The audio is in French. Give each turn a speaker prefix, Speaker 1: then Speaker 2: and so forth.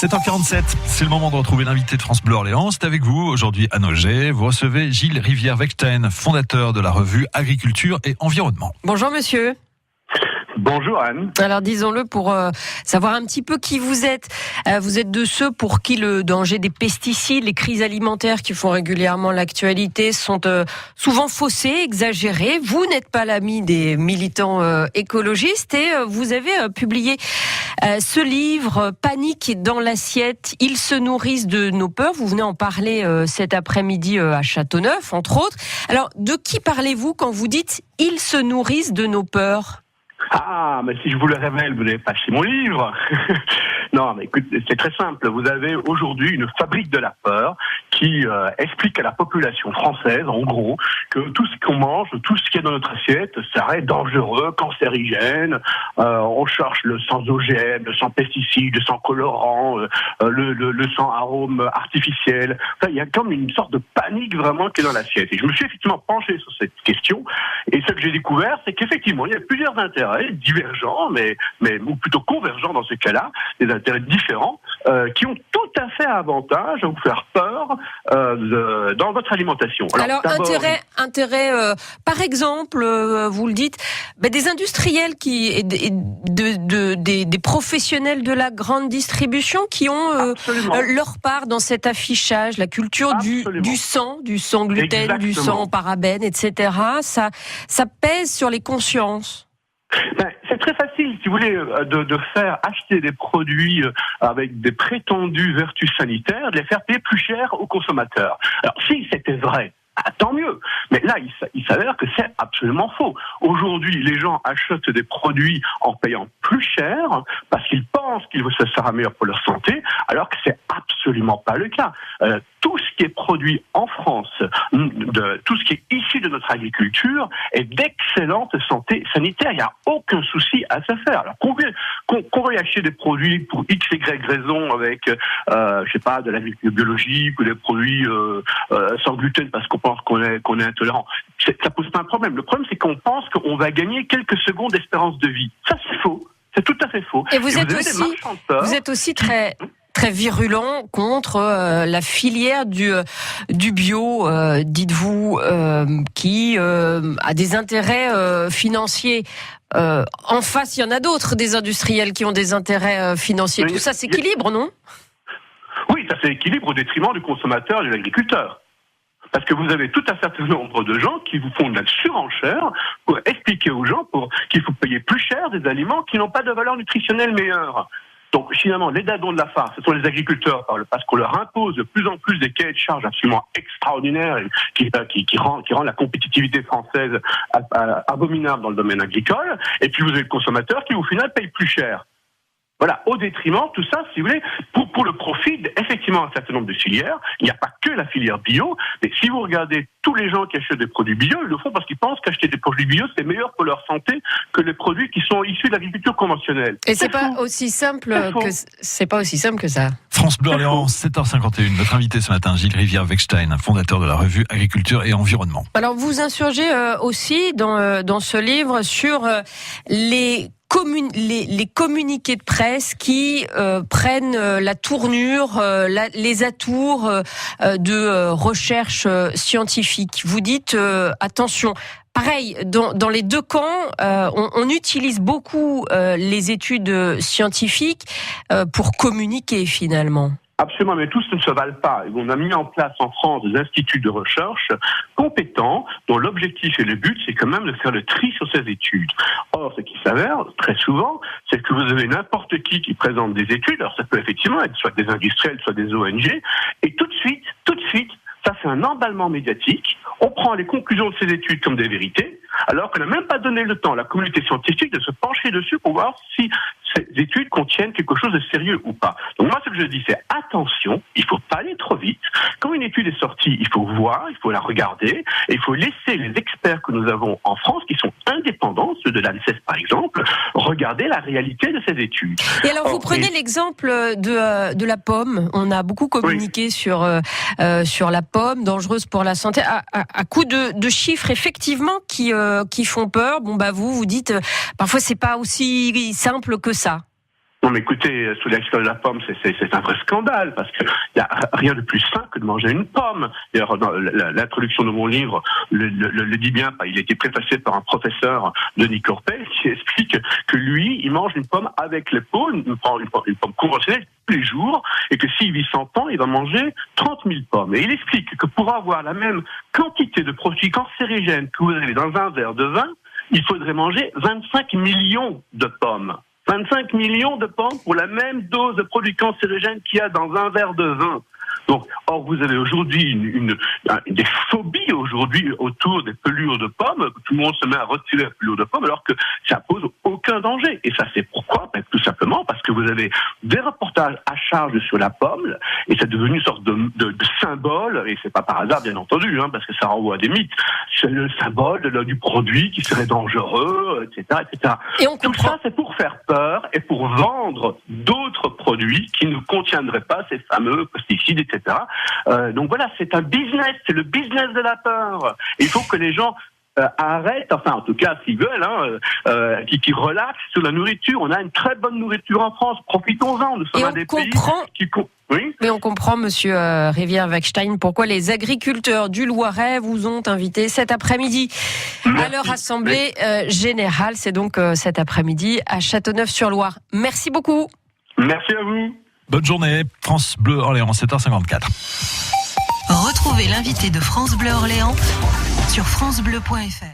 Speaker 1: 7h47, c'est le moment de retrouver l'invité de France Bleu Orléans. C'est avec vous aujourd'hui à Nogé. Vous recevez Gilles Rivière-Weckstein, fondateur de la revue Agriculture et Environnement.
Speaker 2: Bonjour monsieur.
Speaker 3: Bonjour Anne.
Speaker 2: Alors disons-le pour savoir un petit peu qui vous êtes. Vous êtes de ceux pour qui le danger des pesticides, les crises alimentaires qui font régulièrement l'actualité sont souvent faussées, exagérées. Vous n'êtes pas l'ami des militants écologistes et vous avez publié ce livre « Panique dans l'assiette, ils se nourrissent de nos peurs ». Vous venez en parler cet après-midi à Châteauneuf, entre autres. Alors de qui parlez-vous quand vous dites « ils se nourrissent de nos peurs » ?
Speaker 3: Ah, mais si je vous le révèle, vous n'avez pas acheté mon livre. Non, mais écoute, c'est très simple. Vous avez aujourd'hui une fabrique de la peur qui explique à la population française, en gros, que tout ce qu'on mange, tout ce qui est dans notre assiette, serait dangereux, cancérigène. On cherche le sans OGM, le sans pesticides, le sans colorant, le sans arôme artificiel. Enfin, il y a comme une sorte de panique vraiment qui est dans l'assiette. Et je me suis effectivement penché sur cette question. Et ce que j'ai découvert, c'est qu'effectivement, il y a plusieurs intérêts divergents, ou plutôt convergents dans ce cas-là, des intérêts différents, qui ont tout à fait avantage à vous faire peur dans votre alimentation.
Speaker 2: Alors intérêt, par exemple, vous le dites, des industriels des professionnels de la grande distribution qui ont leur part dans cet affichage, la culture du sang gluten, exactement, du sang parabènes, etc. Ça pèse sur les consciences.
Speaker 3: C'est très facile, si vous voulez, de faire acheter des produits avec des prétendues vertus sanitaires, de les faire payer plus cher aux consommateurs. Alors, si c'était vrai, tant mieux. Mais là, il s'avère que c'est absolument faux. Aujourd'hui, les gens achètent des produits en payant plus cher parce qu'ils pensent que ça sera meilleur pour leur santé, alors que c'est absolument pas le cas. Tout ce qui est produit en France, tout ce qui est issu de notre agriculture, est d'excellente santé sanitaire. Il n'y a aucun souci à se faire. Alors qu'on va y acheter des produits pour X, Y raison avec, de l'agriculture biologique ou des produits sans gluten parce qu'on pense qu'on est intolérant. Ça pose pas un problème. Le problème, c'est qu'on pense qu'on va gagner quelques secondes d'espérance de vie. Ça, c'est faux. C'est tout à fait faux.
Speaker 2: Et vous êtes aussi très virulent contre la filière du bio, dites-vous, qui a des intérêts financiers. En face, il y en a d'autres, des industriels qui ont des intérêts financiers. Tout ça s'équilibre, non ?
Speaker 3: Oui, ça s'équilibre au détriment du consommateur et de l'agriculteur. Parce que vous avez tout un certain nombre de gens qui vous font de la surenchère pour expliquer aux gens qu'il faut payer plus cher des aliments qui n'ont pas de valeur nutritionnelle meilleure. Donc finalement, les dadons de la farce, ce sont les agriculteurs, parce qu'on leur impose de plus en plus des cahiers de charges absolument extraordinaires qui rend la compétitivité française abominable dans le domaine agricole. Et puis vous avez le consommateur qui au final paye plus cher. Voilà, au détriment, tout ça, si vous voulez, pour le profit, effectivement, un certain nombre de filières. Il n'y a pas que la filière bio, mais si vous regardez tous les gens qui achètent des produits bio, ils le font parce qu'ils pensent qu'acheter des produits bio, c'est meilleur pour leur santé que les produits qui sont issus de l'agriculture conventionnelle.
Speaker 2: Et c'est pas aussi simple que ça.
Speaker 1: France Bleu Orléans, 7h51. Notre invité ce matin, Gilles Rivière-Weckstein, fondateur de la revue Agriculture et Environnement.
Speaker 2: Alors, vous insurgez aussi dans ce livre sur les communiqués de presse qui prennent la tournure, les atours de recherche scientifique. Vous dites attention. Pareil, dans les deux camps, on utilise beaucoup les études scientifiques pour communiquer finalement.
Speaker 3: Absolument, mais tous ne se valent pas. On a mis en place en France des instituts de recherche compétents dont l'objectif et le but, c'est quand même de faire le tri sur ces études. Or, ce qui s'avère très souvent, c'est que vous avez n'importe qui présente des études. Alors, ça peut effectivement être soit des industriels, soit des ONG, et tout de suite, ça fait un emballement médiatique. On prend les conclusions de ces études comme des vérités, alors qu'on n'a même pas donné le temps à la communauté scientifique de se pencher dessus pour voir si ces études contiennent quelque chose de sérieux ou pas. Donc moi, ce que je dis, c'est attention, il faut pas aller trop vite. Quand une étude est sortie, il faut voir, il faut la regarder, et il faut laisser les experts que nous avons en France, qui sont indépendants, ceux de l'ANSES par exemple, regarder la réalité de ces études.
Speaker 2: Et alors, vous prenez l'exemple de la pomme. On a beaucoup communiqué sur la pomme, dangereuse pour la santé, à coup de chiffres effectivement qui font peur. Bon, vous dites, parfois c'est pas aussi simple que ça.
Speaker 3: Non, mais écoutez, sous l'extrait de la pomme, c'est un vrai scandale, parce qu'il n'y a rien de plus sain que de manger une pomme. D'ailleurs, dans l'introduction de mon livre le dit bien, il a été préfacé par un professeur, Denis Corpel, qui explique que lui, il mange une pomme avec les peaux, une pomme conventionnelle tous les jours, et que s'il vit 100 ans, il va manger 30 000 pommes. Et il explique que pour avoir la même quantité de produits cancérigènes que vous avez dans un verre de vin, il faudrait manger 25 millions de pommes. 25 millions de pommes pour la même dose de produits cancérigènes qu'il y a dans un verre de vin. Donc, or, vous avez aujourd'hui des phobies aujourd'hui autour des pelures de pommes. Tout le monde se met à retirer la pelure de pommes alors que ça pose aucun danger. Et ça, c'est pourquoi? Tout simplement parce que vous avez des reportages à charge sur la pomme et c'est devenu une sorte de symbole, et c'est pas par hasard, bien entendu, parce que ça renvoie à des mythes. C'est le symbole du produit qui serait dangereux, etc., etc.
Speaker 2: Et on comprend.
Speaker 3: Tout ça, c'est pour faire peur et pour vendre d'autres produits qui ne contiendraient pas ces fameux pesticides, etc. Donc voilà, c'est un business, c'est le business de la peur. Et il faut que les gens arrêtent, enfin en tout cas s'ils veulent, qui relaxent sur la nourriture. On a une très bonne nourriture en France, profitons-en. Nous sommes un des pays qui... Oui.
Speaker 2: Mais on comprend, monsieur Rivière-Weckstein, pourquoi les agriculteurs du Loiret vous ont invité cet après-midi à leur assemblée générale. C'est donc cet après-midi à Châteauneuf-sur-Loire. Merci beaucoup.
Speaker 3: Merci à vous.
Speaker 1: Bonne journée, France Bleu Orléans, 7h54.
Speaker 4: Retrouvez l'invité de France Bleu Orléans sur francebleu.fr.